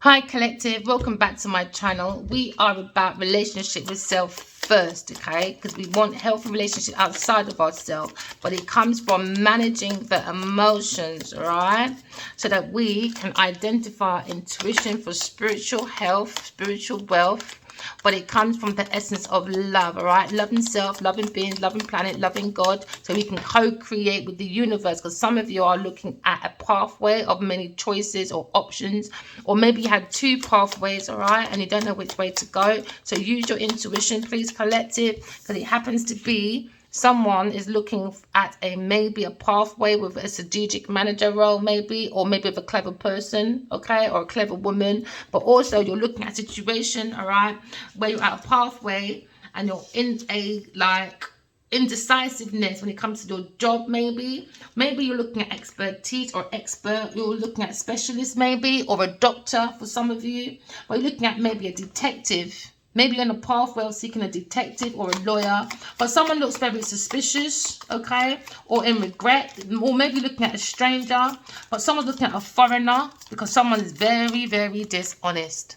Hi collective, welcome back to my channel. We are about relationship with self first, okay? Because we want healthy relationship outside of ourselves, but it comes from managing the emotions, right? So that we can identify intuition for spiritual health, spiritual wealth. But it comes from the essence of love, all right? Loving self, loving beings, loving planet, loving God, so we can co-create with the universe. Because some of you are looking at a pathway of many choices or options, or maybe you had two pathways, all right, and you don't know which way to go. So use your intuition, please, collective, because it happens to be someone is looking at maybe a pathway with a strategic manager role, maybe, or maybe with a clever person, okay, or a clever woman. But also you're looking at a situation, all right, where you're at a pathway and you're in a indecisiveness when it comes to your job. Maybe you're looking at expertise or expert, you're looking at specialist, maybe, or a doctor for some of you, or you're looking at maybe a detective. Maybe you're on a pathway of seeking a detective or a lawyer, but someone looks very suspicious, okay, or in regret, or maybe looking at a stranger, but someone's looking at a foreigner because someone is very, very dishonest.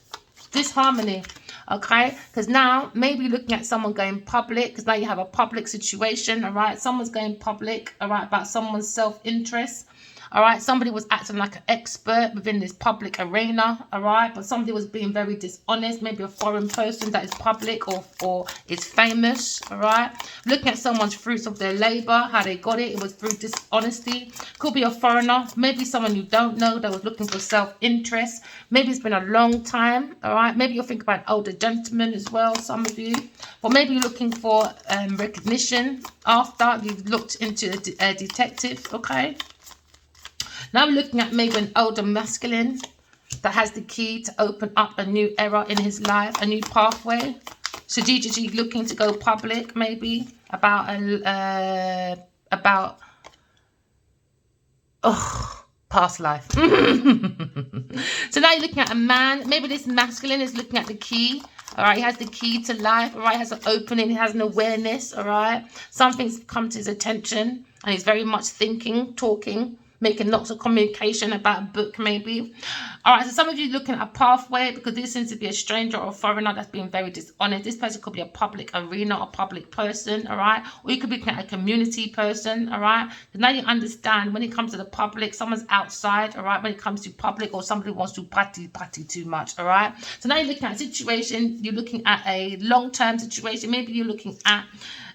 Disharmony, okay, because now maybe you're looking at someone going public, because now you have a public situation, all right, someone's going public, all right, about someone's self-interest. All right, somebody was acting like an expert within this public arena, all right, but somebody was being very dishonest, maybe a foreign person that is public or is famous, all right. Looking at someone's fruits of their labor, how they got it, it was through dishonesty. Could be a foreigner, maybe someone you don't know that was looking for self-interest. Maybe it's been a long time, all right. Maybe you'll think about an older gentleman as well, some of you, or maybe you're looking for recognition after you've looked into a detective, okay. Now we're looking at maybe an older masculine that has the key to open up a new era in his life, a new pathway. Strategically looking to go public, maybe about past life. So now you're looking at a man. Maybe this masculine is looking at the key. All right, he has the key to life. All right, he has an opening. He has an awareness. All right, something's come to his attention, and he's very much thinking, talking, making lots of communication about a book, maybe. All right, so some of you looking at a pathway because this seems to be a stranger or a foreigner that's being very dishonest. This person could be a public arena or public person, all right, or you could be looking at a community person, all right. Because now you understand when it comes to the public, someone's outside, all right, when it comes to public, or somebody wants to party too much, all right. So now you're looking at a situation, you're looking at a long-term situation. Maybe you're looking at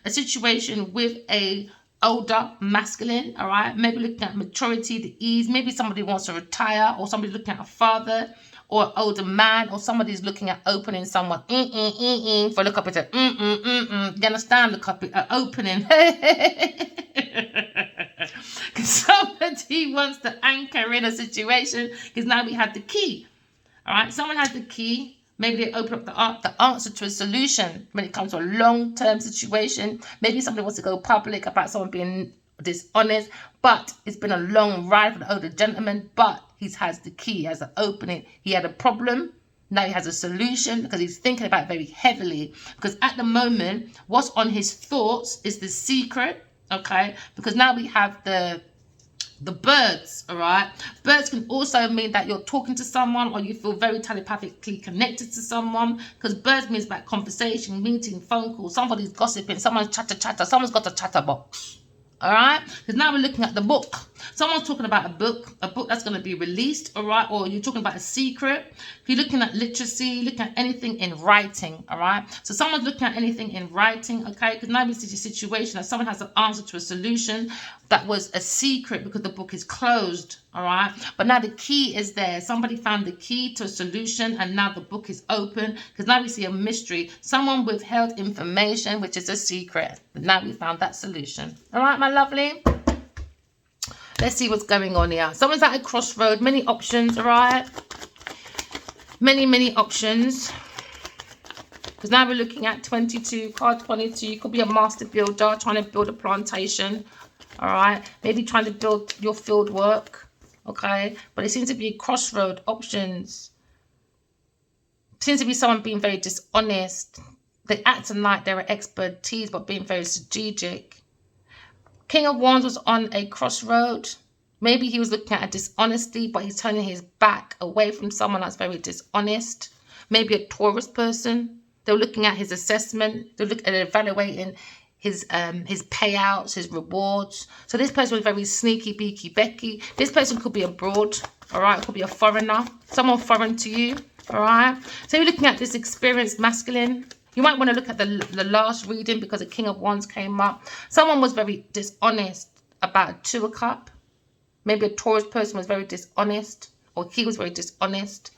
a situation with a older masculine, all right, maybe looking at maturity, the ease. Maybe somebody wants to retire, or somebody's looking at a father or an older man, or somebody's looking at opening someone for look up at you understand, look up at opening. Because somebody wants to anchor in a situation, because now we have the key, all right. Someone has the key. Maybe they open up the answer to a solution when it comes to a long-term situation. Maybe somebody wants to go public about someone being dishonest, but it's been a long ride for the older gentleman, but he has the key, he has an opening. He had a problem, now he has a solution, because he's thinking about it very heavily. Because at the moment, what's on his thoughts is the secret, okay? Because now we have the birds, all right. Birds can also mean that you're talking to someone, or you feel very telepathically connected to someone, because birds means about conversation, meeting, phone call, somebody's gossiping, someone's chatter, someone's got a chatterbox, all right. Because now we're looking at the book. Someone's talking about a book that's going to be released, all right, or you're talking about a secret. If you're looking at literacy, looking at anything in writing, all right. So someone's looking at anything in writing, okay, because now we see a situation that someone has an answer to a solution that was a secret because the book is closed, all right. But now the key is there. Somebody found the key to a solution, and now the book is open, because now we see a mystery. Someone withheld information, which is a secret, but now we found that solution. All right, my lovely. Let's see what's going on here. Someone's at a crossroad, many options, all right. Many options. Because now we're looking at 22, card 22. You could be a master builder trying to build a plantation, all right. Maybe trying to build your field work, okay. But it seems to be crossroad options. It seems to be someone being very dishonest. They acting like they're an expertise, but being very strategic. King of Wands was on a crossroad. Maybe he was looking at a dishonesty, but he's turning his back away from someone that's very dishonest. Maybe a Taurus person. They're looking at his assessment. They're looking at evaluating his payouts, his rewards. So this person was very sneaky, beaky, becky. This person could be abroad, all right? Could be a foreigner, someone foreign to you, all right? So you're looking at this experienced masculine. You might want to look at the last reading because the King of Wands came up. Someone was very dishonest about a 2 of Cups. Maybe a Taurus person was very dishonest, or he was very dishonest.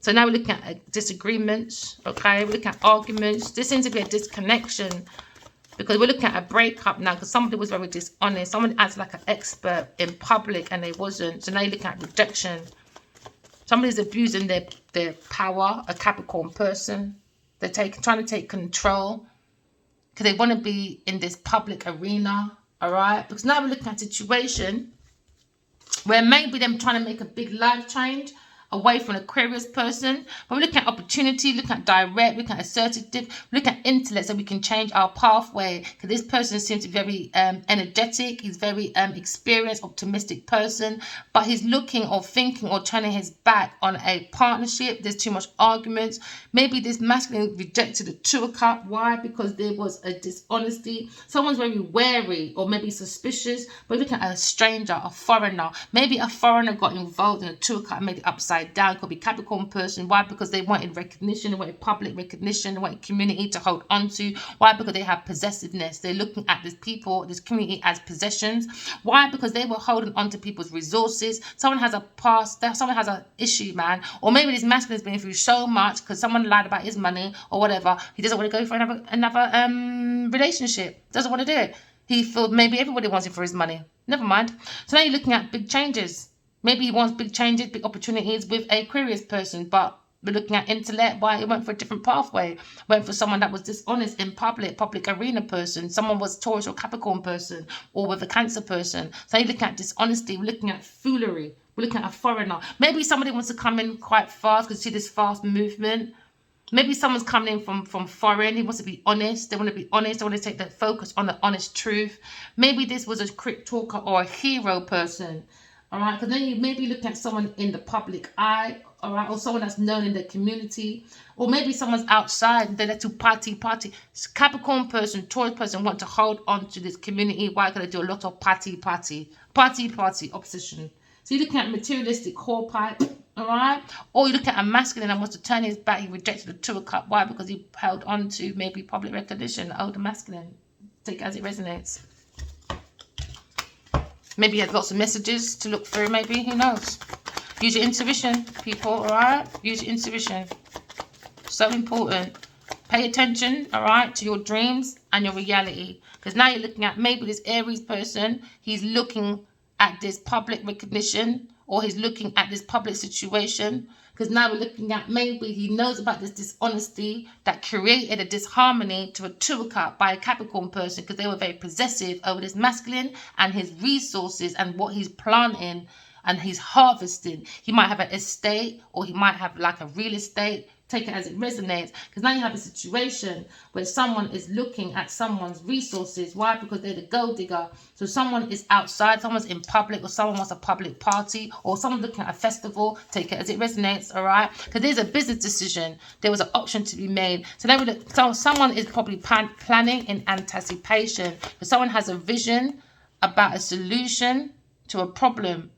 So now we're looking at disagreements, okay? We're looking at arguments. This seems to be a disconnection because we're looking at a breakup now because somebody was very dishonest. Someone acts like an expert in public and they wasn't. So now you're looking at rejection. Somebody's abusing their power, a Capricorn person. They're trying to take control because they want to be in this public arena, all right? Because now we're looking at a situation where maybe them trying to make a big life change away from an Aquarius person. But we're looking at opportunity, looking at direct, looking at assertive, looking at intellect so we can change our pathway. Because this person seems to be very energetic. He's very experienced, optimistic person. But he's looking or thinking or turning his back on a partnership. There's too much arguments. Maybe this masculine rejected a 2 of Cups. Why? Because there was a dishonesty. Someone's very wary or maybe suspicious. But we're looking at a stranger, a foreigner. Maybe a foreigner got involved in a 2 of Cups, made it upside down. Could be Capricorn person. Why? Because they wanted recognition, they wanted public recognition, they wanted community to hold on to. Why? Because they have possessiveness. They're looking at this people, this community as possessions. Why? Because they were holding on to people's resources. Someone has a past, someone has an issue, man. Or maybe this masculine has been through so much because someone lied about his money or whatever. He doesn't want to go for another relationship. Doesn't want to do it. He thought maybe everybody wants it for his money. Never mind. So now you're looking at big changes. Maybe he wants big changes, big opportunities with a Aquarius person, but we're looking at intellect. Why? It went for a different pathway. Went for someone that was dishonest in public arena person. Someone was Taurus or Capricorn person, or with a Cancer person. So you're looking at dishonesty. We're looking at foolery. We're looking at a foreigner. Maybe somebody wants to come in quite fast because you see this fast movement. Maybe someone's coming in from foreign. He wants to be honest. They want to be honest. They want to take the focus on the honest truth. Maybe this was a quick talker or a hero person. All right, because then you may be looking at someone in the public eye, all right, or someone that's known in the community, or maybe someone's outside, they're there to party. Capricorn person, Taurus person want to hold on to this community. Why? Because they do a lot of party, opposition. So you're looking at materialistic whore pipe, all right, or you look at a masculine that wants to turn his back. He rejected the 2 of Cups. Why? Because he held on to maybe public recognition, older masculine. Take it as it resonates. Maybe you have lots of messages to look through. Maybe, who knows? Use your intuition, people, all right? Use your intuition. So important. Pay attention, all right, to your dreams and your reality. Because now you're looking at maybe this Aries person. He's looking at this public recognition, or he's looking at this public situation. Because now we're looking at maybe he knows about this dishonesty that created a disharmony to a 2 of Cups by a Capricorn person because they were very possessive over this masculine and his resources and what he's planting and he's harvesting. He might have an estate or he might have like a real estate. Take it as it resonates, because now you have a situation where someone is looking at someone's resources. Why? Because they're the gold digger. So someone is outside, someone's in public, or someone wants a public party, or someone looking at a festival. Take it as it resonates, all right? Because there's a business decision. There was an option to be made. So someone is probably planning in anticipation. But someone has a vision about a solution to a problem.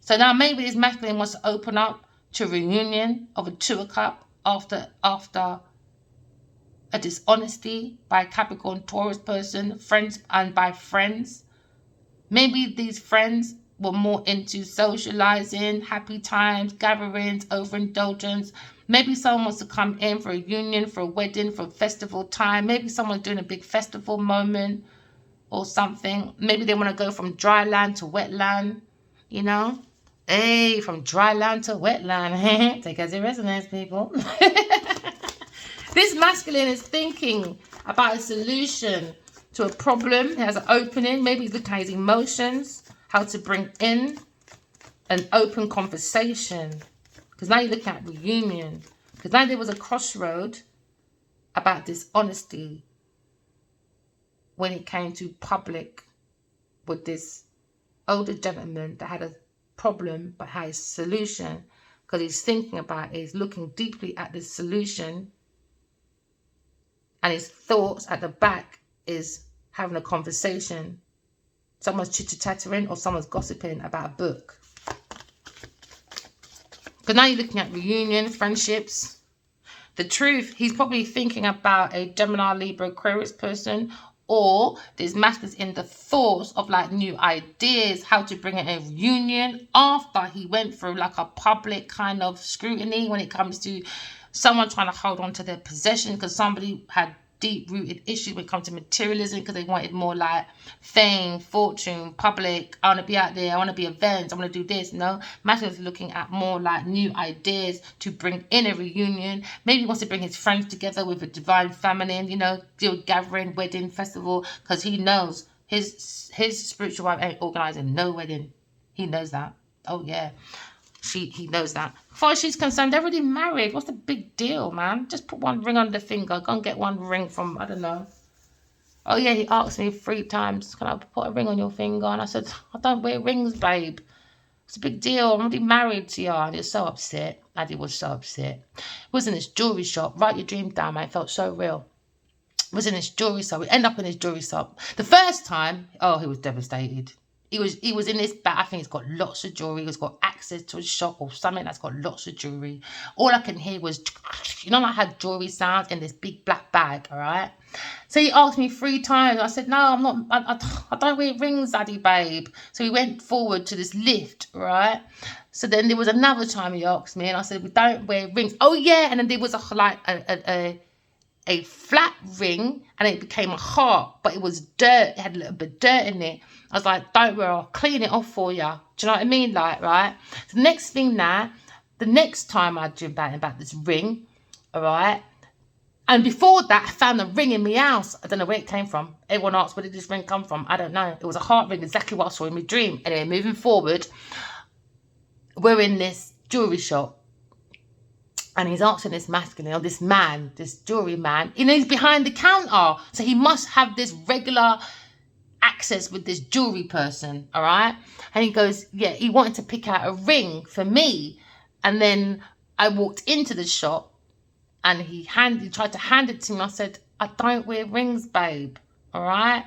So now maybe this masculine wants to open up to a reunion of a 2 of Cups. After a dishonesty by a Capricorn Taurus person, friends and by friends. Maybe these friends were more into socializing, happy times, gatherings, overindulgence. Maybe someone wants to come in for a union, for a wedding, for a festival time. Maybe someone's doing a big festival moment or something. Maybe they want to go from dry land to wet land, you know. Hey, from dry land to wet land. Take as it resonates, people. This masculine is thinking about a solution to a problem. He has an opening. Maybe he's looking at his emotions, how to bring in an open conversation. Because now you're looking at reunion. Because now there was a crossroad about dishonesty when it came to public with this older gentleman that had a problem but had a solution. because he's thinking about it. He's looking deeply at this solution. And his thoughts at the back is having a conversation. Someone's chitter-chattering or someone's gossiping about a book. Because now you're looking at reunion, friendships. The truth, he's probably thinking about a Gemini, Libra, Aquarius person, or this masculine's in the thoughts of like new ideas, how to bring in a reunion after he went through like a public kind of scrutiny when it comes to someone trying to hold on to their possession because somebody had deep-rooted issues when it comes to materialism because they wanted more like fame, fortune, public. I want to be out there. I want to be events. I want to do this. No, Masculine's looking at more like new ideas to bring in a reunion. Maybe he wants to bring his friends together with a divine feminine, you know, do a gathering, wedding, festival, because he knows his spiritual wife ain't organizing no wedding. He knows that. Oh yeah. He knows that. As far as she's concerned, they're already married. What's the big deal, man? Just put one ring on the finger. Go and get one ring from, I don't know. Oh, yeah, he asked me 3 times, can I put a ring on your finger? And I said, I don't wear rings, babe. It's a big deal. I'm already married to you. And he was so upset. Addy was so upset. It was in this jewelry shop. Write your dreams down, man. It felt so real. It was in this jewelry shop. We end up in this jewelry shop. The first time, oh, he was devastated. He was in this bag. I think he's got lots of jewelry. He's got access to a shop or something that's got lots of jewelry. All I can hear was, you know, I had jewelry sounds in this big black bag, all right? So he asked me 3 times. I said, no, I'm not, I don't wear rings, Daddy, babe. So he went forward to this lift, right? So then there was another time he asked me and I said, we don't wear rings. Oh, yeah. And then there was a flat ring and it became a heart, but it was dirt. It had a little bit of dirt in it. I was like, don't worry, I'll clean it off for you. Do you know what I mean? Like, right? The next thing now, the next time I dreamed about this ring, all right? And before that, I found a ring in my house. I don't know where it came from. Everyone asked, where did this ring come from? I don't know. It was a heart ring, exactly what I saw in my dream. Anyway, moving forward, we're in this jewelry shop. And he's asking this masculine, or this man, this jewelry man, you know, he's behind the counter. So he must have this regular access with this jewelry person, all right? And he goes, yeah, he wanted to pick out a ring for me. And then I walked into the shop and he tried to hand it to me. I said, I don't wear rings, babe, all right?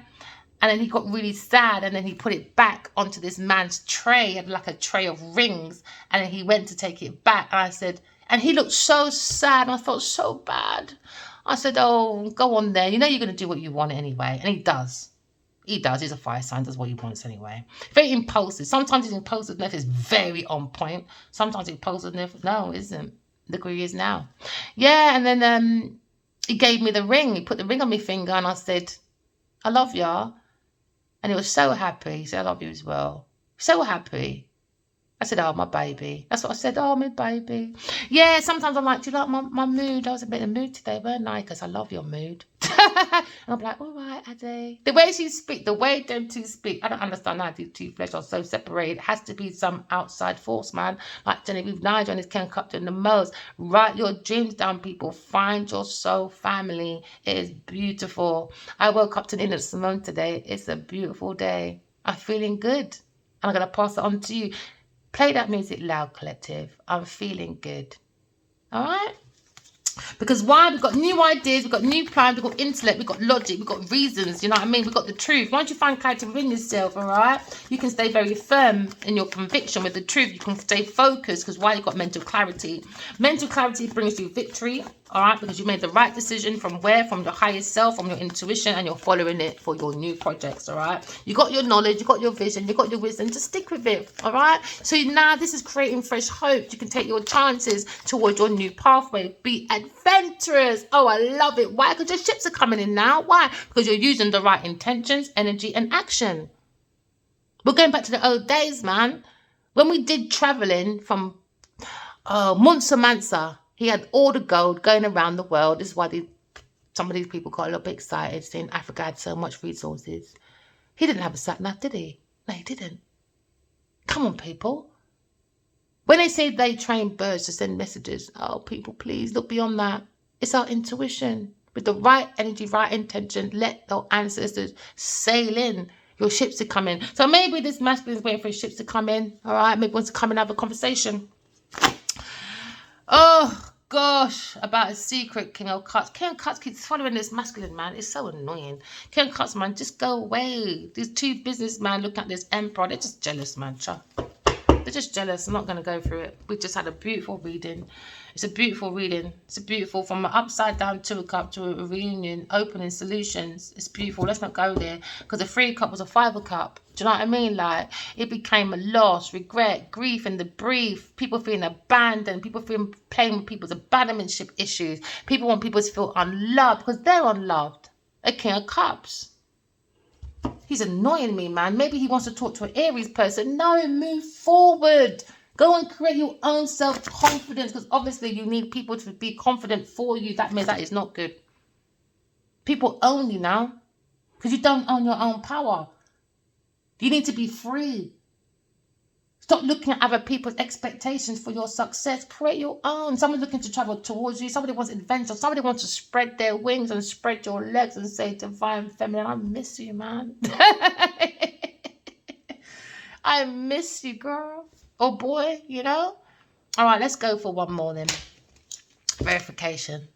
And then he got really sad and then he put it back onto this man's tray. He had like a tray of rings and then he went to take it back. And I said, and he looked so sad and I felt so bad. I said, oh, go on then. You know you're going to do what you want anyway. And he does. He does. He's a fire sign. Does what he wants anyway. Very impulsive. Sometimes his impulsiveness is very on point. Sometimes his impulsiveness, no, isn't. Look where he is now. Yeah, and then he gave me the ring. He put the ring on my finger and I said, I love you. And he was so happy. He said, I love you as well. So happy. I said, oh, my baby. That's what I said. Oh, my baby. Yeah, sometimes I'm like, do you like my mood? I was a bit in the mood today, weren't I? Because I love your mood. And I'm like, all right, Addy. The way she speak, the way them two speak, I don't understand how these two flesh are so separated. It has to be some outside force, man. Like Genevieve Nigel and his Ken Cupton the most. Write your dreams down, people. Find your soul family. It is beautiful. I woke up to Nina Simone today. It's a beautiful day. I'm feeling good. And I'm going to pass it on to you. Play that music loud, collective. I'm feeling good. All right? Because why? We've got new ideas, we've got new plans, we've got intellect, we've got logic, we've got reasons, you know what I mean? We've got the truth. Once you find clarity within yourself, all right, you can stay very firm in your conviction with the truth. You can stay focused because why? You've got mental clarity. Mental clarity brings you victory, all right, because you made the right decision from where? From your highest self, from your intuition, and you're following it for your new projects, all right? You got your knowledge, you got your vision, you got your wisdom, just stick with it, all right? So now this is creating fresh hope. You can take your chances towards your new pathway. Be adventurous. Oh, I love it. Why? Because your ships are coming in now. Why? Because you're using the right intentions, energy, and action. We're going back to the old days, man. When we did traveling from Mansa Mansa, he had all the gold going around the world. This is why some of these people got a little bit excited saying Africa had so much resources. He didn't have a sat-nav, did he? No, he didn't. Come on, people. When they say they train birds to send messages, oh, people, please look beyond that. It's our intuition. With the right energy, right intention, let our ancestors sail in. Your ships to come in. So maybe this masculine is waiting for his ships to come in. All right, maybe wants to come and have a conversation. gosh, about a secret, King of Cups. King of Cups keeps following this masculine man. It's so annoying. King of Cups, man, just go away. These two businessmen looking at this emperor. They're just jealous, man. They're just jealous. I'm not going to go through it. We just had a beautiful reading. It's a beautiful reading. It's a beautiful, from an upside down 2 of Cups to a reunion, opening solutions. It's beautiful. Let's not go there. Because the 3 of Cups was a 5 of Cups. Do you know what I mean? Like, it became a loss, regret, grief, and the brief. People feeling abandoned. People feeling playing with people's abandonmentship issues. People want people to feel unloved because they're unloved. A King of Cups. He's annoying me, man. Maybe he wants to talk to an Aries person. No, move forward. Go and create your own self-confidence, because obviously you need people to be confident for you. That means that is not good. People own you now because you don't own your own power. You need to be free. Stop looking at other people's expectations for your success. Create your own. Someone's looking to travel towards you. Somebody wants adventure. Somebody wants to spread their wings and spread your legs and say, divine feminine, I miss you, man. I miss you, girl. Or boy, you know. All right, let's go for one more then. Verification.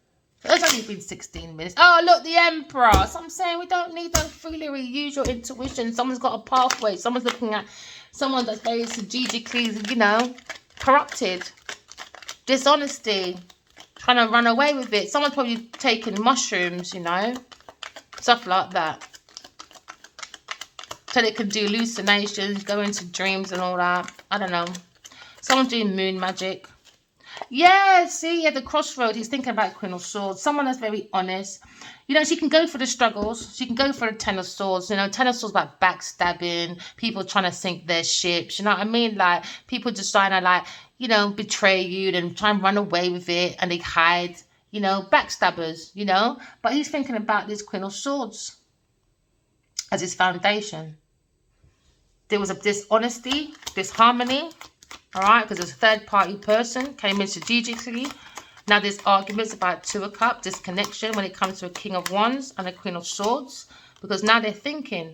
It's only been 16 minutes. Oh, look, the Emperor. So I'm saying we don't need no foolery. Use your intuition. Someone's got a pathway. Someone's looking at someone that's very strategically, you know, corrupted. Dishonesty. Trying to run away with it. Someone's probably taking mushrooms, you know. Stuff like that. So they can do hallucinations, go into dreams and all that. I don't know. Someone's doing moon magic. Yeah, see, at the crossroad, he's thinking about Queen of Swords. Someone that's very honest. You know, she can go for the struggles. She can go for the Ten of Swords. You know, Ten of Swords about backstabbing, people trying to sink their ships. You know what I mean? Like, people just trying to, like, you know, betray you and try and run away with it. And they hide, you know, backstabbers, you know. But he's thinking about this Queen of Swords as his foundation. There was a dishonesty, disharmony. All right, because there's a third-party person came in strategically. Now there's arguments about 2 of Cups, disconnection when it comes to a King of Wands and a Queen of Swords. Because now they're thinking.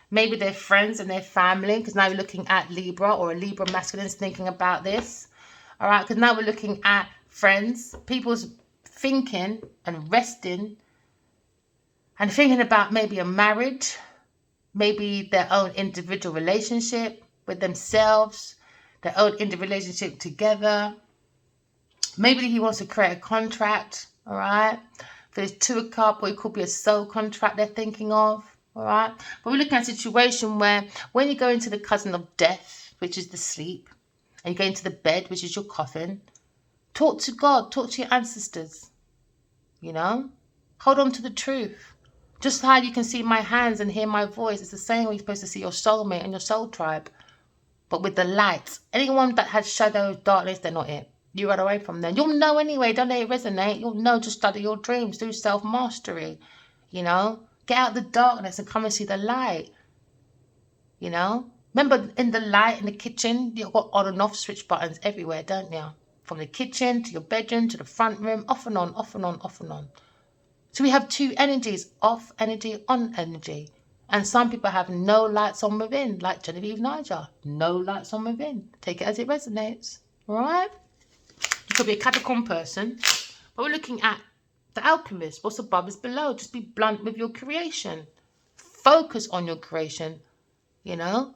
Maybe they're friends and their family. Because now we're looking at Libra, or a Libra masculine is thinking about this. All right, because now we're looking at friends. People's thinking and resting. And thinking about maybe a marriage. Maybe their own individual relationship with themselves. Their own individual relationship together. Maybe he wants to create a contract, all right? For this 2 of Cups, or it could be a soul contract they're thinking of, all right? But we're looking at a situation where when you go into the cousin of death, which is the sleep, and you go into the bed, which is your coffin, talk to God, talk to your ancestors, you know? Hold on to the truth. Just how you can see my hands and hear my voice, it's the same way you're supposed to see your soulmate and your soul tribe. But with the light. Anyone that has shadows, darkness, they're not it. You run away from them. You'll know anyway. Don't let it resonate. You'll know. Just study your dreams. Do self-mastery. You know. Get out the darkness and come and see the light. You know. Remember, in the light, in the kitchen, you've got on and off switch buttons everywhere, don't you? From the kitchen to your bedroom to the front room. Off and on, off and on, off and on. So we have 2 energies. Off energy, on energy. And some people have no lights on within, like Genevieve Niger. No lights on within. Take it as it resonates. All right? You could be a Capricorn person. But we're looking at the alchemist. What's above is below. Just be blunt with your creation. Focus on your creation. You know?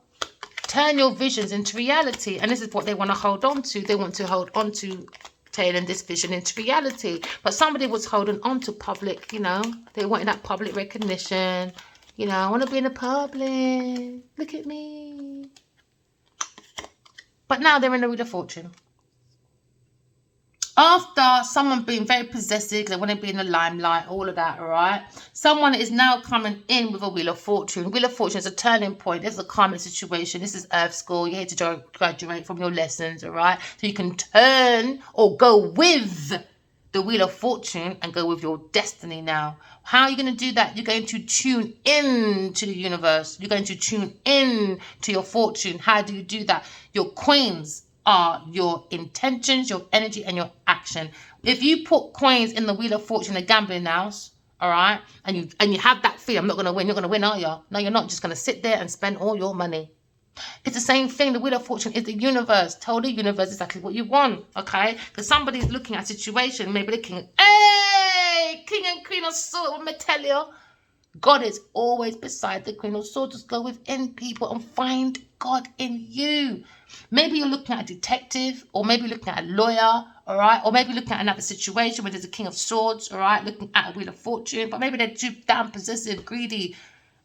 Turn your visions into reality. And this is what they want to hold on to. They want to hold on to turning this vision into reality. But somebody was holding on to public, you know. They wanted that public recognition. You know, I want to be in the public. Look at me. But now they're in the Wheel of Fortune. After someone being very possessive, they want to be in the limelight, all of that, all right? Someone is now coming in with a Wheel of Fortune. Wheel of Fortune is a turning point. This is a karmic situation. This is Earth School. You're here to graduate from your lessons, all right? So you can turn or go with the Wheel of Fortune and go with your destiny now. How are you going to do that? You're going to tune in to the universe. You're going to tune in to your fortune. How do you do that? Your coins are your intentions, your energy, and your action. If you put coins in the Wheel of Fortune, a gambling house, all right, and you have that fear, I'm not going to win. You're going to win, are you? No, you're not. Just going to sit there and spend all your money. It's the same thing. The Wheel of Fortune is the universe. Tell the universe exactly what you want, okay? Because somebody's looking at a situation, maybe the king, hey, king and queen of swords, let me tell you. God is always beside the Queen of Swords. Just go within people and find God in you. Maybe you're looking at a detective, or maybe looking at a lawyer, all right? Or maybe looking at another situation where there's a King of Swords, all right? Looking at a Wheel of Fortune, but maybe they're too damn possessive, greedy,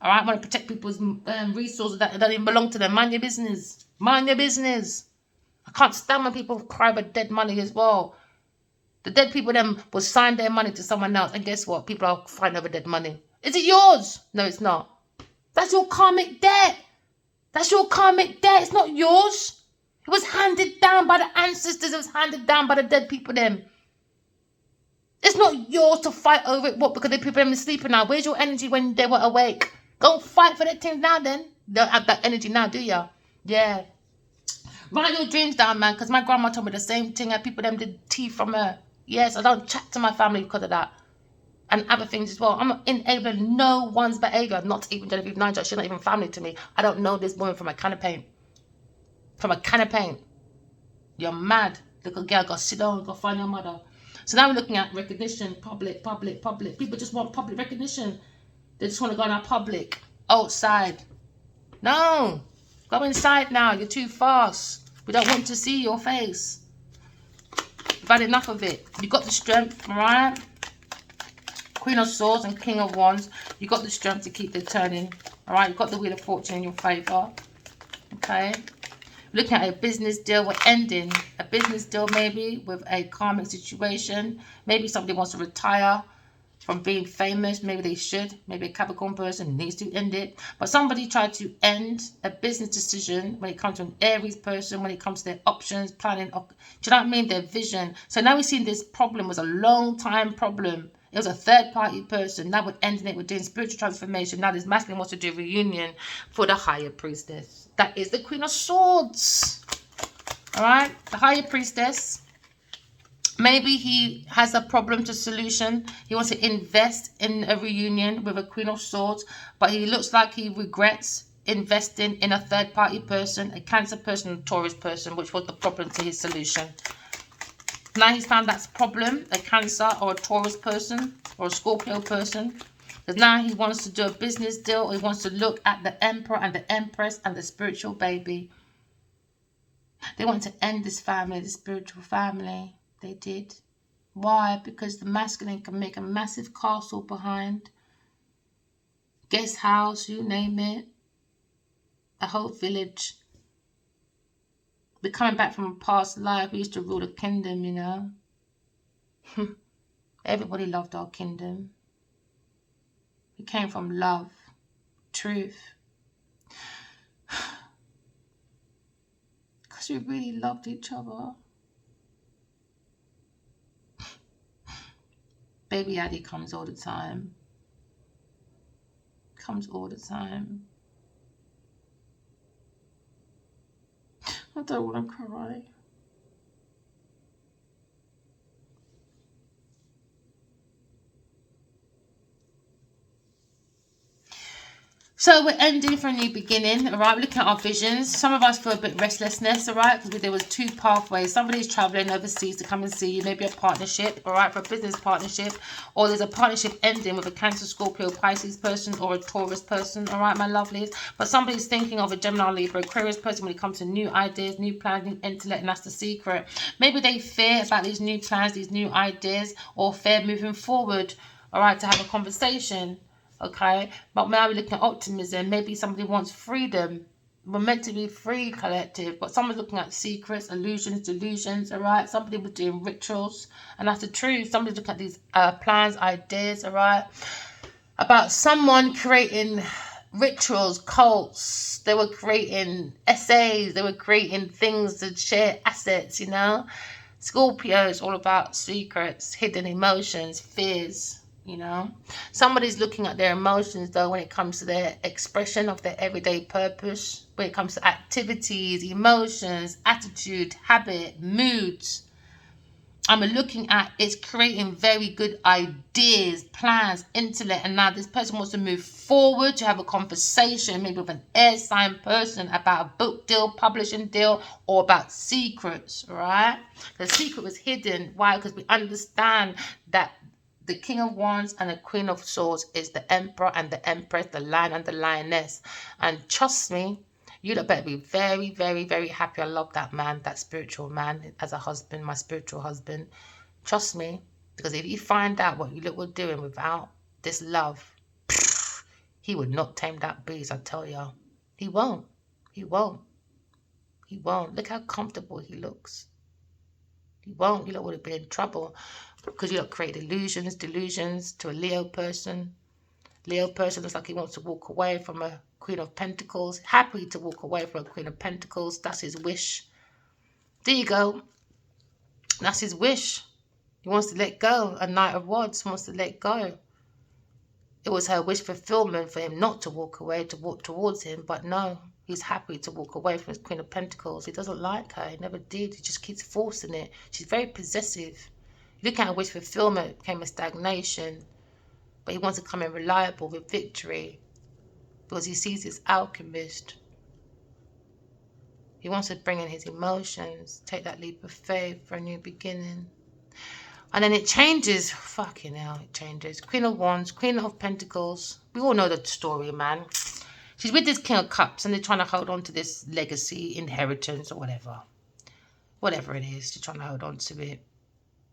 all right? Want to protect people's resources that don't even belong to them. Mind your business. Mind your business. I can't stand when people cry about dead money as well. The dead people then will sign their money to someone else, and guess what? People are fighting over dead money. Is it yours? No, it's not. That's your karmic debt. That's your karmic debt. It's not yours. It was handed down by the ancestors. It was handed down by the dead people then. It's not yours to fight over it. What? Because the people are sleeping now. Where's your energy when they were awake? Go fight for that thing now then. You don't have that energy now, do you? Yeah. Write your dreams down, man. Because my grandma told me the same thing. And people them did tea from her. Yes, I don't chat to my family because of that. And other things as well. I'm not enabling no one's behavior. Not even Genevieve Nigel. She's not even family to me. I don't know this woman from a can of paint. From a can of paint. You're mad. Little girl, go sit down, go find your mother. So now we're looking at recognition. Public. People just want public recognition. They just want to go in our public. Outside. No. Go inside now. You're too fast. We don't want to see your face. We've had enough of it. You got the strength, alright? Queen of Swords and King of Wands. You got the strength to keep the turning. Alright, you've got the Wheel of Fortune in your favour. Okay. Looking at a business deal. We're ending a business deal maybe with a karmic situation. Maybe somebody wants to retire from being famous. Maybe they should. Maybe a Capricorn person needs to end it. But somebody tried to end a business decision when it comes to an Aries person, when it comes to their options, planning. Do you know what I mean? Their vision. So now we're seeing this problem was a long time problem. It was a third party person. Now we're ending it. We're doing spiritual transformation. Now this masculine wants to do a reunion for the higher priestess. That is the Queen of Swords. All right. The higher priestess. Maybe he has a problem to solution. He wants to invest in a reunion with a Queen of Swords. But he looks like he regrets investing in a third party person, a Cancer person, a Taurus person, which was the problem to his solution. Now he's found that's a problem, a Cancer or a Taurus person or a Scorpio person. Because now he wants to do a business deal. He wants to look at the Emperor and the Empress and the spiritual baby. They want to end this family, the spiritual family. They did. Why? Because the masculine can make a massive castle behind. Guest house, you name it. A whole village. We're coming back from a past life. We used to rule the kingdom, you know. Everybody loved our kingdom. We came from love, truth. Because we really loved each other. Baby Addy comes all the time. Comes all the time. I don't want to cry. So we're ending for a new beginning, all right? We're looking at our visions. Some of us feel a bit restlessness, all right? Because there was two pathways. Somebody's traveling overseas to come and see you. Maybe a partnership, all right? For a business partnership. Or there's a partnership ending with a Cancer, Scorpio, Pisces person or a Taurus person, all right, my lovelies? But somebody's thinking of a Gemini, Libra, Aquarius person when it comes to new ideas, new plans, new intellect, and that's the secret. Maybe they fear about these new plans, these new ideas, or fear moving forward, all right, to have a conversation. Okay, but now we're looking at optimism. Maybe somebody wants freedom. We're meant to be free, collective, but someone's looking at secrets, illusions, delusions. All right, somebody was doing rituals, and that's the truth. Somebody's looking at these plans, ideas. All right, about someone creating rituals, cults. They were creating essays. They were creating things to share assets. You know, Scorpio is all about secrets, hidden emotions, fears. You know, somebody's looking at their emotions though when it comes to their expression of their everyday purpose, when it comes to activities, emotions, attitude, habit, moods. I'm looking at, it's creating very good ideas, plans, intellect, and now this person wants to move forward to have a conversation, maybe with an air sign person about a book deal, publishing deal, or about secrets, right? The secret was hidden. Why? Because we understand that the King of Wands and the Queen of Swords is the Emperor and the Empress, the Lion and the Lioness. And trust me, you lot better be very, very, very happy. I love that man, that spiritual man, as a husband, my spiritual husband. Trust me, because if you find out what you lot were doing without this love, he would not tame that beast, I tell you. He won't. He won't. He won't. Look how comfortable he looks. He won't. You lot would have been in trouble because you lot create delusions to a Leo person. Leo person looks like he wants to walk away from a Queen of Pentacles. Happy to walk away from a Queen of Pentacles. That's his wish. There you go. That's his wish. He wants to let go. A Knight of Wands wants to let go. It was her wish fulfillment for him not to walk away, to walk towards him. But no, he's happy to walk away from his Queen of Pentacles. He doesn't like her. He never did. He just keeps forcing it. She's very possessive. You look at her wish fulfillment, became a stagnation. But he wants to come in reliable with victory because he sees this alchemist. He wants to bring in his emotions, take that leap of faith for a new beginning. And then it changes. Fucking hell, it changes. Queen of Wands, Queen of Pentacles. We all know the story, man. She's with this King of Cups and they're trying to hold on to this legacy, inheritance, or whatever. Whatever it is, she's trying to hold on to it.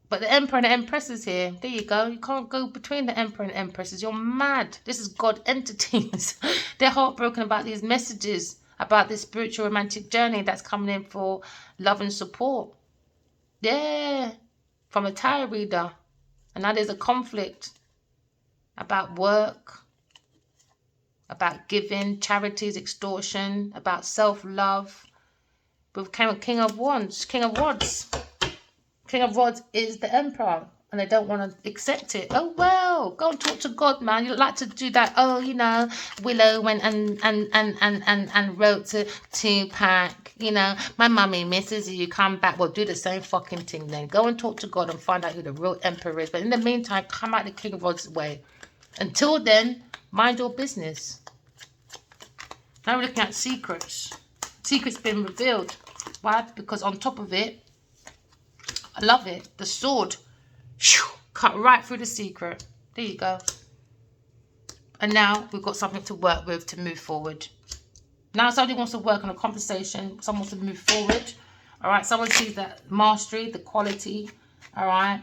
But the Emperor and the Empress is here. There you go. You can't go between the Emperor and the Empresses. You're mad. This is God entities. They're heartbroken about these messages, about this spiritual romantic journey that's coming in for love and support. Yeah. From a tarot reader. And now there's a conflict about work, about giving, charities, extortion, about self-love. With King of Wands. King of Wands. King of Rods is the Emperor, and they don't want to accept it. Oh well, go and talk to God, man. You like to do that. Oh, you know, Willow went and wrote to Tupac. You know, my mummy misses you. Come back. Well, do the same fucking thing then. Go and talk to God and find out who the real Emperor is. But in the meantime, come out the King of Rods way. Until then, mind your business. Now we're looking at secrets. Secrets been revealed. Why? Because on top of it. I love it. The sword. Cut right through the secret. There you go. And now we've got something to work with to move forward. Now somebody wants to work on a conversation. Someone wants to move forward. All right. Someone sees that mastery, the quality. All right.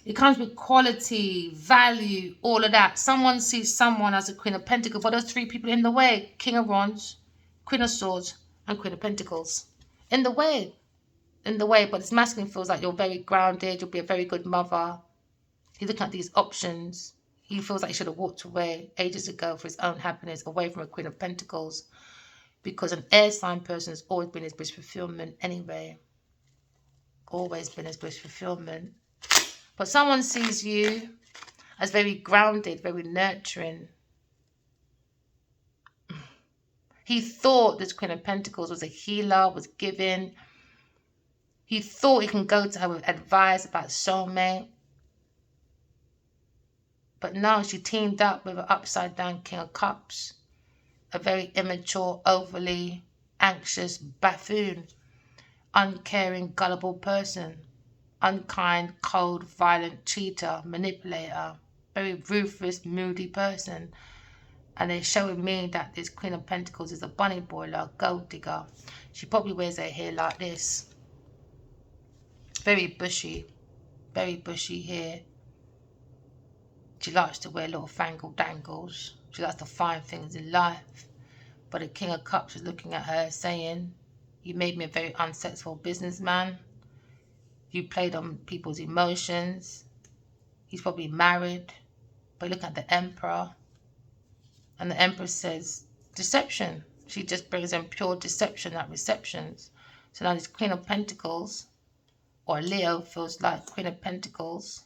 It comes with quality, value, all of that. Someone sees someone as a Queen of Pentacles. But there's three people in the way. King of Wands, Queen of Swords, and Queen of Pentacles. In the way. But this masculine feels like you're very grounded, you'll be a very good mother. He's looking at these options. He feels like he should have walked away ages ago for his own happiness, away from a Queen of Pentacles, because an air sign person has always been his wish fulfillment anyway. Always been his wish fulfillment. But someone sees you as very grounded, very nurturing. He thought this Queen of Pentacles was a healer, was giving. He thought he can go to her with advice about soulmate. But now she teamed up with an upside down King of Cups. A very immature, overly anxious buffoon. Uncaring, gullible person. Unkind, cold, violent cheater, manipulator. Very ruthless, moody person. And they're showing me that this Queen of Pentacles is a bunny boiler, gold digger. She probably wears her hair like this. Very bushy hair. She likes to wear little fangle dangles. She likes to find things in life. But the King of Cups is looking at her saying, you made me a very unsuccessful businessman. You played on people's emotions. He's probably married. But look at the Emperor. And the Empress says, deception. She just brings in pure deception at receptions. So now this Queen of Pentacles, or Leo, feels like Queen of Pentacles,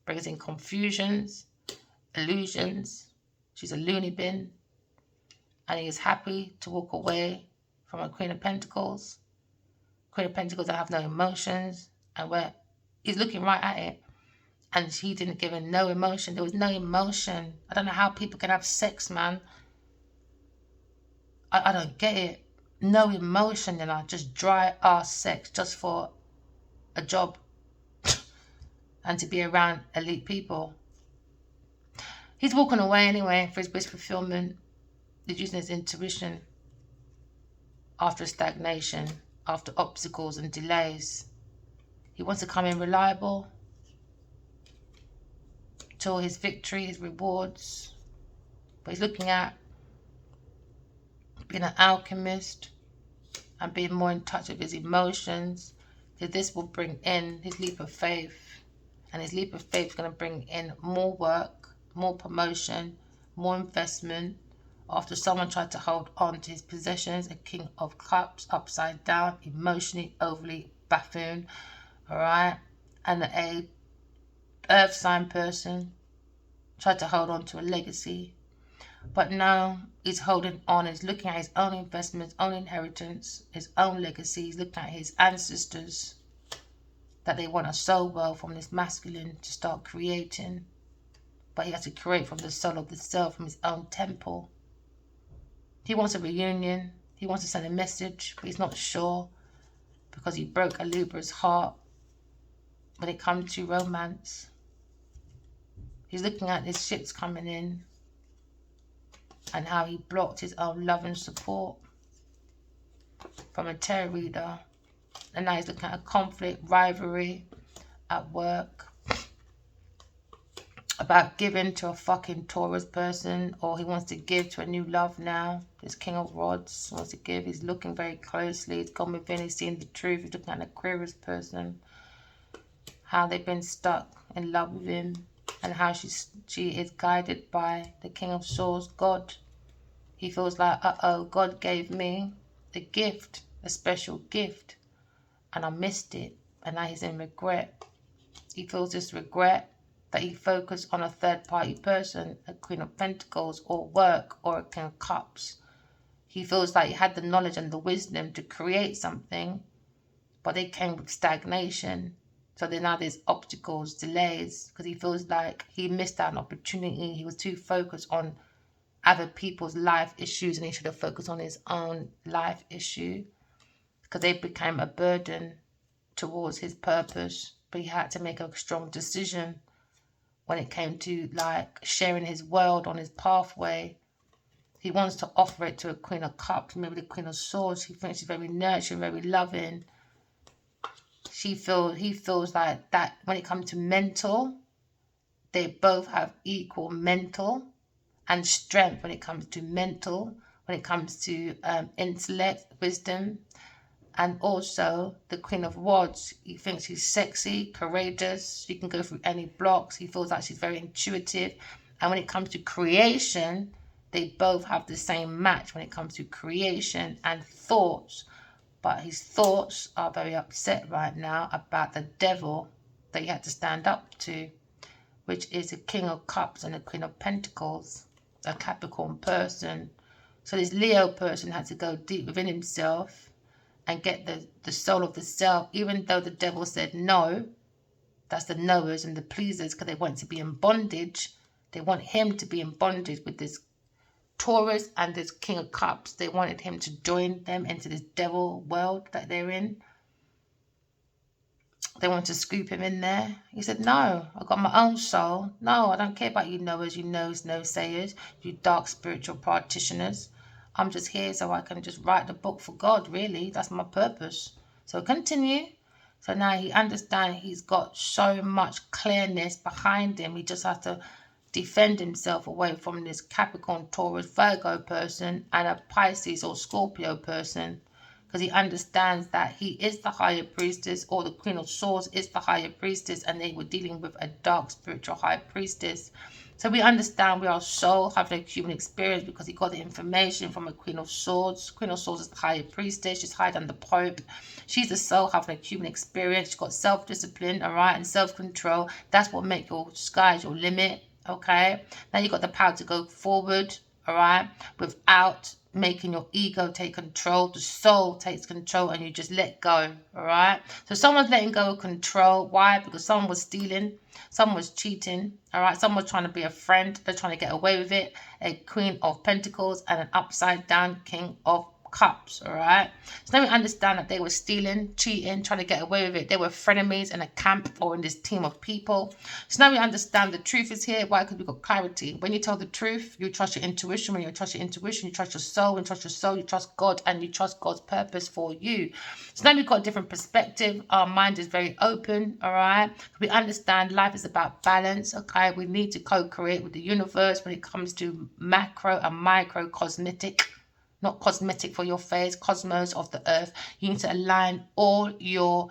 brings in confusions, illusions. She's a loony bin. And he is happy to walk away from a Queen of Pentacles. Queen of Pentacles that have no emotions. And he's looking right at it. And he didn't give him no emotion. There was no emotion. I don't know how people can have sex, man. I don't get it. No emotion, just dry ass sex just for a job and to be around elite people. He's walking away anyway for his wish fulfillment. He's using his intuition after stagnation, after obstacles and delays. He wants to come in reliable till his victory, his rewards. But he's looking at being an alchemist and being more in touch with his emotions. So this will bring in his leap of faith. And his leap of faith is going to bring in more work, more promotion, more investment. After someone tried to hold on to his possessions, a King of Cups, upside down, emotionally, overly buffoon, alright? And a earth sign person tried to hold on to a legacy. But now he's holding on, he's looking at his own investments, own inheritance, his own legacy. He's looking at his ancestors, that they want a soul well from this masculine to start creating. But he has to create from the soul of the self, from his own temple. He wants a reunion. He wants to send a message, but he's not sure because he broke a Libra's heart when it comes to romance. He's looking at his ships coming in and how he blocked his own love and support from a tarot reader. And now he's looking at a conflict, rivalry at work, about giving to a fucking Taurus person, or he wants to give to a new love now. This King of Rods wants to give. He's looking very closely. He's gone within. He's seen the truth. He's looking at an Aquarius person, how they've been stuck in love with him, and how she is guided by the King of Swords, God. He feels like, God gave me a gift, a special gift, and I missed it, and now he's in regret. He feels this regret that he focused on a third-party person, a Queen of Pentacles, or work, or a King of Cups. He feels like he had the knowledge and the wisdom to create something, but they came with stagnation. So then now there's obstacles, delays, because he feels like he missed out an opportunity. He was too focused on other people's life issues, and he should have focused on his own life issue, because they became a burden towards his purpose. But he had to make a strong decision when it came to like sharing his world on his pathway. He wants to offer it to a Queen of Cups, maybe the Queen of Swords. He thinks she's very nurturing, very loving. He feels like that when it comes to mental, they both have equal mental and strength when it comes to mental, when it comes to intellect, wisdom. And also the Queen of Wands, he thinks she's sexy, courageous. She can go through any blocks. He feels like she's very intuitive. And when it comes to creation, they both have the same match when it comes to creation and thoughts. But his thoughts are very upset right now about the devil that he had to stand up to, which is the King of Cups and the Queen of Pentacles, a Capricorn person. So this Leo person had to go deep within himself and get the soul of the self, even though the devil said no. That's the knowers and the pleasers, because they want to be in bondage. They want him to be in bondage with this Taurus and this King of Cups. They wanted him to join them into this devil world that they're in. They wanted to scoop him in there. He said, no, I've got my own soul. No, I don't care about you knowers, you no-sayers, you dark spiritual practitioners. I'm just here so I can just write the book for God, really. That's my purpose. So continue. So now he understands he's got so much clearness behind him. He just has to defend himself away from this Capricorn, Taurus, Virgo person and a Pisces or Scorpio person. Because he understands that he is the higher priestess, or the Queen of Swords is the higher priestess, and they were dealing with a dark spiritual high priestess. So we understand we are soul having a human experience because he got the information from a Queen of Swords. Queen of Swords is the higher priestess. She's higher than the Pope. She's a soul having a human experience. She's got self-discipline, all right, and self-control. That's what makes your sky your limit, okay? Now you got the power to go forward, all right, without making your ego take control. The soul takes control and you just let go. All right. So someone's letting go of control. Why? Because someone was stealing. Someone was cheating. All right. Someone was trying to be a friend. They're trying to get away with it. A Queen of Pentacles and an upside down King of Cups. All right. So now we understand that they were stealing, cheating, trying to get away with it. They were frenemies in a camp or in this team of people. So now we understand the truth is here. Why? Because we've got clarity. When you tell the truth, you trust your intuition. When you trust your intuition, you trust your soul. When you trust your soul, you trust God, and you trust God's purpose for you. So now we've got a different perspective. Our mind is very open. All right. We understand life is about balance. Okay. We need to co-create with the universe when it comes to macro and micro cosmetic. Not cosmetic for your face, cosmos of the earth. You need to align all your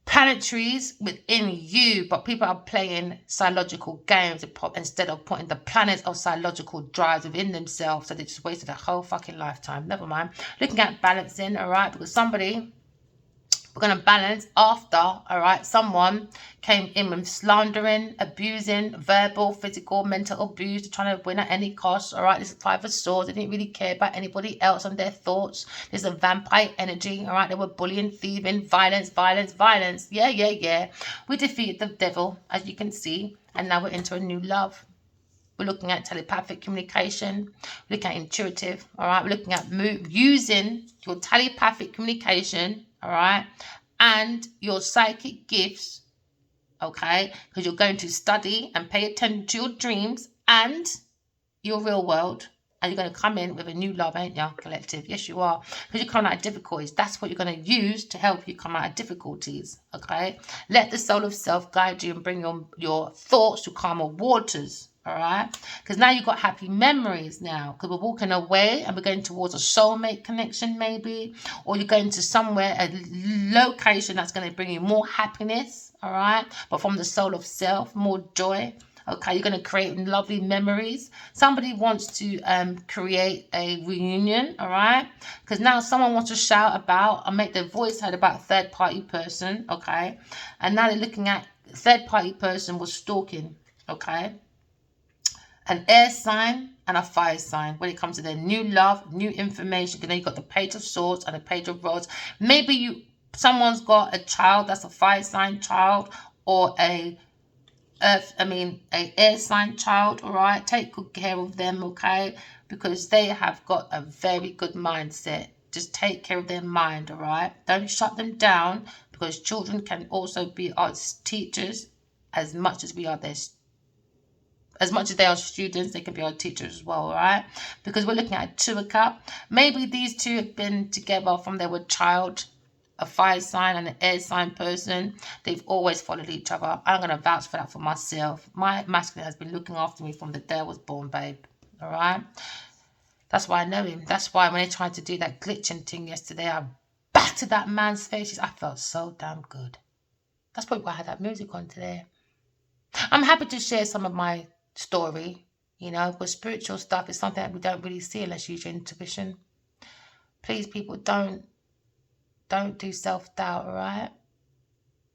planetaries within you, but people are playing psychological games instead of putting the planets of psychological drives within themselves. So they just wasted a whole fucking lifetime. Never mind. Looking at balancing, all right, because somebody, we're going to balance after, all right, someone came in with slandering, abusing, verbal, physical, mental abuse, trying to win at any cost, all right. This is Five of Swords. They didn't really care about anybody else and their thoughts. There's a vampire energy, all right. They were bullying, thieving, violence. Yeah. We defeated the devil, as you can see, and now we're into a new love. We're looking at telepathic communication. We're looking at intuitive, all right. We're looking at using your telepathic communication, all right, and your psychic gifts, okay, because you're going to study and pay attention to your dreams and your real world, and you're going to come in with a new love, ain't you, collective? Yes, you are, because you're coming out of difficulties. That's what you're going to use to help you come out of difficulties, okay? Let the soul of self guide you and bring your thoughts to calmer waters. All right, because now you've got happy memories now, because we're walking away and we're going towards a soulmate connection maybe, or you're going to somewhere, a location that's going to bring you more happiness, all right, but from the soul of self, more joy. Okay, you're going to create lovely memories. Somebody wants to create a reunion, all right, because now someone wants to shout about and make their voice heard about a third-party person, okay, and now they're looking at third-party person was stalking, okay. An air sign and a fire sign when it comes to their new love, new information. Then you got the Page of Swords and the Page of Rods. Maybe someone's got a child that's a fire sign child, or a air sign child. All right, take good care of them, okay, because they have got a very good mindset. Just take care of their mind, all right. Don't shut them down, because children can also be our teachers as much as we are their students. As much as they are students, they can be our teachers as well, all right? Because we're looking at Two of Cups. Maybe these two have been together from they were child, a fire sign and an air sign person. They've always followed each other. I'm going to vouch for that for myself. My masculine has been looking after me from the day I was born, babe, all right? That's why I know him. That's why when they tried to do that glitching thing yesterday, I battered that man's face. I felt so damn good. That's probably why I had that music on today. I'm happy to share some of my story, you know, but spiritual stuff is something that we don't really see unless you use your intuition. Please, people, don't do self-doubt, all right?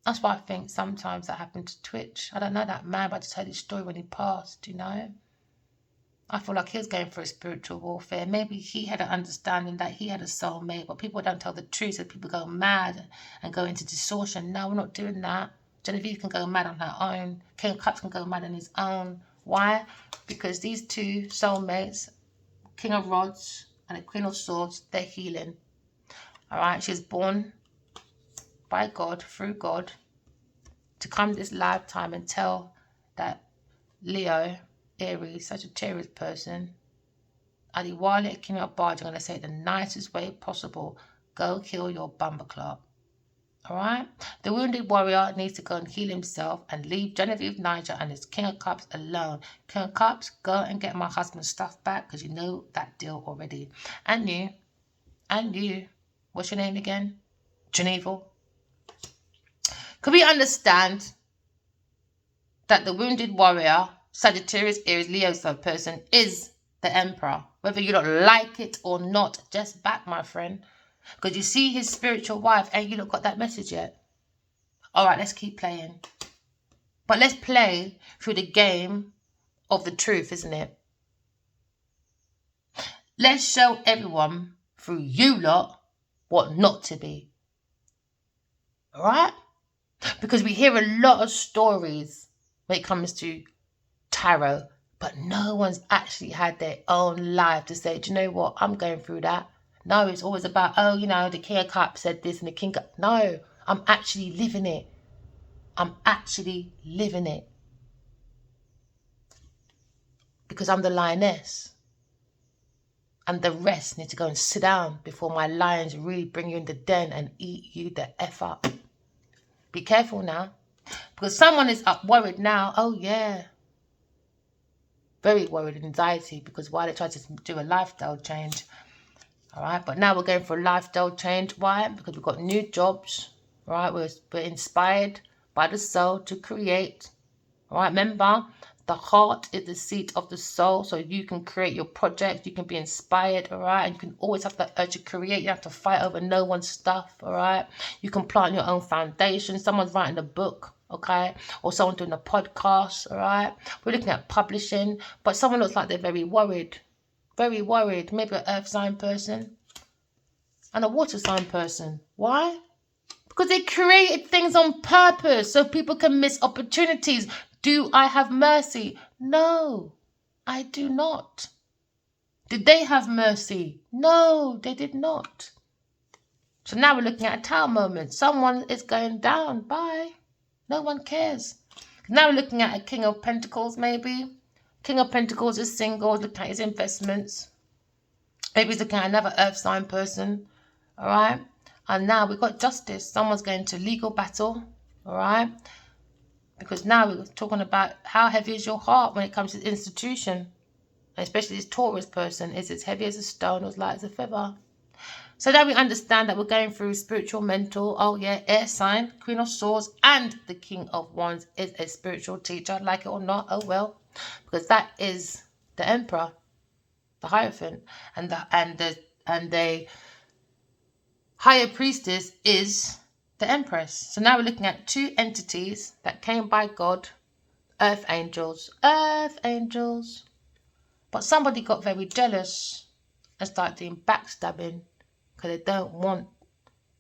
That's why I think sometimes that happened to Twitch. I don't know that man, but I just heard his story when he passed, you know. I feel like he was going through a spiritual warfare. Maybe he had an understanding that he had a soulmate, but people don't tell the truth, so people go mad and go into distortion. No, we're not doing that. Genevieve can go mad on her own. King of Cups can go mad on his own. Why? Because these two soulmates, King of Rods and the Queen of Swords, they're healing. All right, she's born by God, through God, to come this lifetime and tell that Leo, Aries, Sagittarius person, Adiwale, King of Barge, I'm going to say it the nicest way possible. Go kill your bumperclub. All right, the wounded warrior needs to go and heal himself and leave Genevieve, Niger, and his King of Cups alone. King of Cups, go and get my husband's stuff back, because you know that deal already. And you, what's your name again? Geneva. Could we understand that the wounded warrior, Sagittarius, Aries, Leo sub person is the Emperor? Whether you don't like it or not, just back, my friend. Because you see his spiritual wife, and you not got that message yet. All right, let's keep playing. But let's play through the game of the truth, isn't it? Let's show everyone through you lot what not to be. Alright? Because we hear a lot of stories when it comes to tarot, but no one's actually had their own life to say, do you know what, I'm going through that. No, it's always about, oh, you know, the King of Cups said this and the King of... No, I'm actually living it. I'm actually living it. Because I'm the lioness. And the rest need to go and sit down before my lions really bring you in the den and eat you the F up. Be careful now. Because someone is up worried now. Oh, yeah. Very worried and anxiety because why they try to do a lifestyle change. All right. But now we're going for a lifestyle change. Why? Because we've got new jobs. All right. We're inspired by the soul to create. All right. Remember, the heart is the seat of the soul. So you can create your project. You can be inspired. All right. And you can always have that urge to create. You have to fight over no one's stuff. All right. You can plant your own foundation. Someone's writing a book. Okay, or someone doing a podcast. All right, we're looking at publishing, but someone looks like they're very worried, maybe an earth sign person and a water sign person. Why? Because they created things on purpose so people can miss opportunities. Do I have mercy? No, I do not. Did they have mercy? No, they did not. So now we're looking at a tower moment. Someone is going down. Bye. No one cares. Now we're looking at a King of Pentacles, maybe. King of Pentacles is single, looking at his investments. Maybe he's looking at another earth sign person. All right. And now we've got justice. Someone's going to legal battle. All right. Because now we're talking about how heavy is your heart when it comes to the institution. Especially this Taurus person. Is it heavy as a stone or as light as a feather? So now we understand that we're going through spiritual, mental, oh yeah, air sign, Queen of Swords, and the King of Wands is a spiritual teacher, like it or not, oh well. Because that is the Emperor, the Hierophant, and the Higher Priestess is the Empress. So now we're looking at two entities that came by God, earth angels. But somebody got very jealous and started doing backstabbing. Because they don't want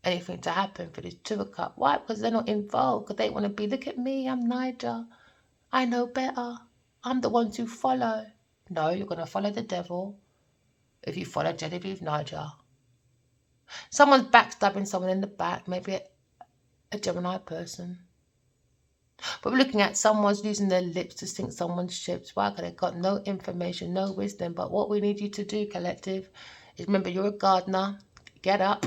anything to happen for this Two of Cups. Why? Because they're not involved. Because they want to be, look at me, I'm Niger. I know better. I'm the one to follow. No, you're going to follow the devil if you follow Genevieve Niger. Someone's backstabbing someone in the back. Maybe a Gemini person. But we're looking at someone's using their lips to sink someone's ships. Why? Because they've got no information, no wisdom. But what we need you to do, collective, is remember you're a gardener. Get up,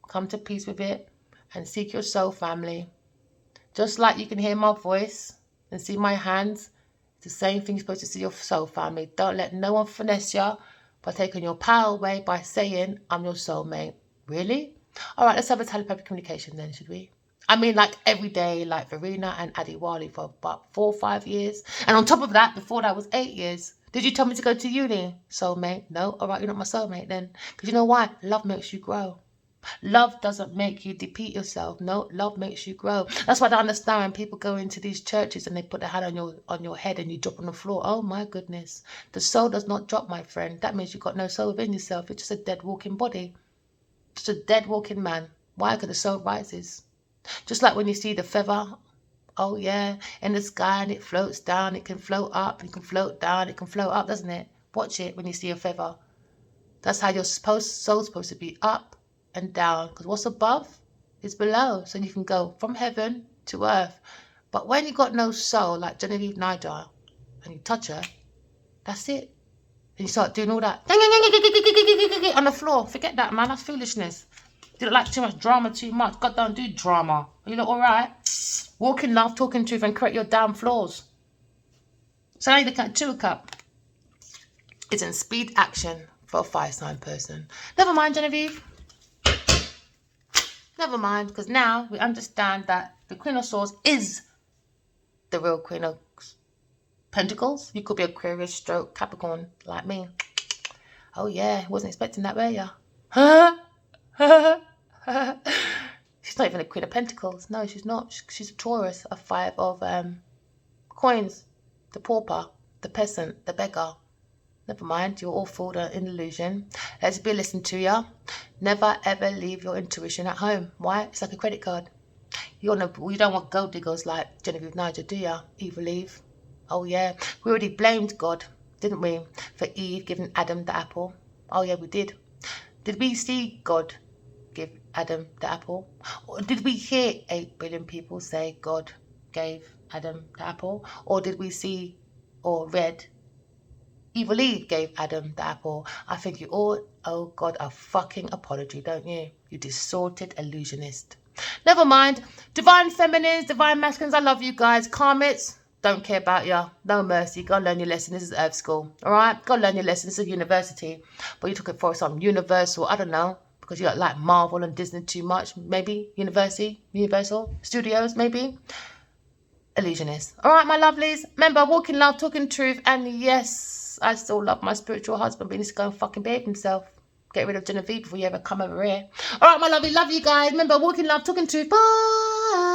come to peace with it, and seek your soul family. Just like you can hear my voice and see my hands, it's the same thing you're supposed to see your soul family. Don't let no one finesse you by taking your power away by saying, I'm your soulmate. Really? All right, let's have a telepathic communication then, should we? I mean, like every day, like Verena and Adiwali for about 4 or 5 years. And on top of that, before that was 8 years. Did you tell me to go to uni, soulmate? No? All right, you're not my soulmate then. Because you know why? Love makes you grow. Love doesn't make you defeat yourself. No, love makes you grow. That's why I don't understand when people go into these churches and they put their hand on your head and you drop on the floor. Oh my goodness. The soul does not drop, my friend. That means you've got no soul within yourself. It's just a dead walking body. Just a dead walking man. Why? Because the soul rises. Just like when you see the feather, oh yeah, in the sky and it floats down, it can float up, it can float down, it can float up, doesn't it? Watch it when you see a feather. That's how your soul's supposed to be, up and down. Because what's above is below. So you can go from heaven to earth. But when you got no soul, like Genevieve Niger, and you touch her, that's it. And you start doing all that on the floor. Forget that, man. That's foolishness. You don't like too much drama too much. God don't do drama. You look alright. Walk in love, talk in truth, and correct your damn flaws. So now you look at Two of Cups. It's in speed action for a fire sign person. Never mind, Genevieve. Never mind, because now we understand that the Queen of Swords is the real Queen of Pentacles. You could be Aquarius stroke Capricorn like me. Oh yeah, wasn't expecting that, were ya? She's not even a Queen of Pentacles. No, she's not. She's a Taurus, a 5 of coins, the pauper, the peasant, the beggar. Never mind, you're all fooled in illusion. Let's be listening to you. Never ever leave your intuition at home. Why? It's like a credit card. You don't want gold diggers like Genevieve Nigel, do you? Evil Eve. Oh yeah, we already blamed God, didn't we, for Eve giving Adam the apple? Oh yeah, we did. Did we see God give Adam the apple? Or did we hear 8 billion people say God gave Adam the apple? Or did we see or read Evil Eve gave Adam the apple? I think you all owe God a fucking apology, don't you? You distorted illusionist. Never mind. Divine feminines, divine masculines, I love you guys. Karmics, don't care about you. No mercy. Go and learn your lesson. This is Earth School. Alright? Go and learn your lesson. This is university. But you took it for some universal, I don't know, because you like Marvel and Disney too much. Maybe Universal Studios, maybe. Illusionist. Alright, my lovelies. Remember, walking love, talking truth, and yes, I still love my spiritual husband, but he needs to go and fucking behave himself. Get rid of Genevieve before you ever come over here. Alright, my lovely, love you guys. Remember, walking love, talking truth. Bye.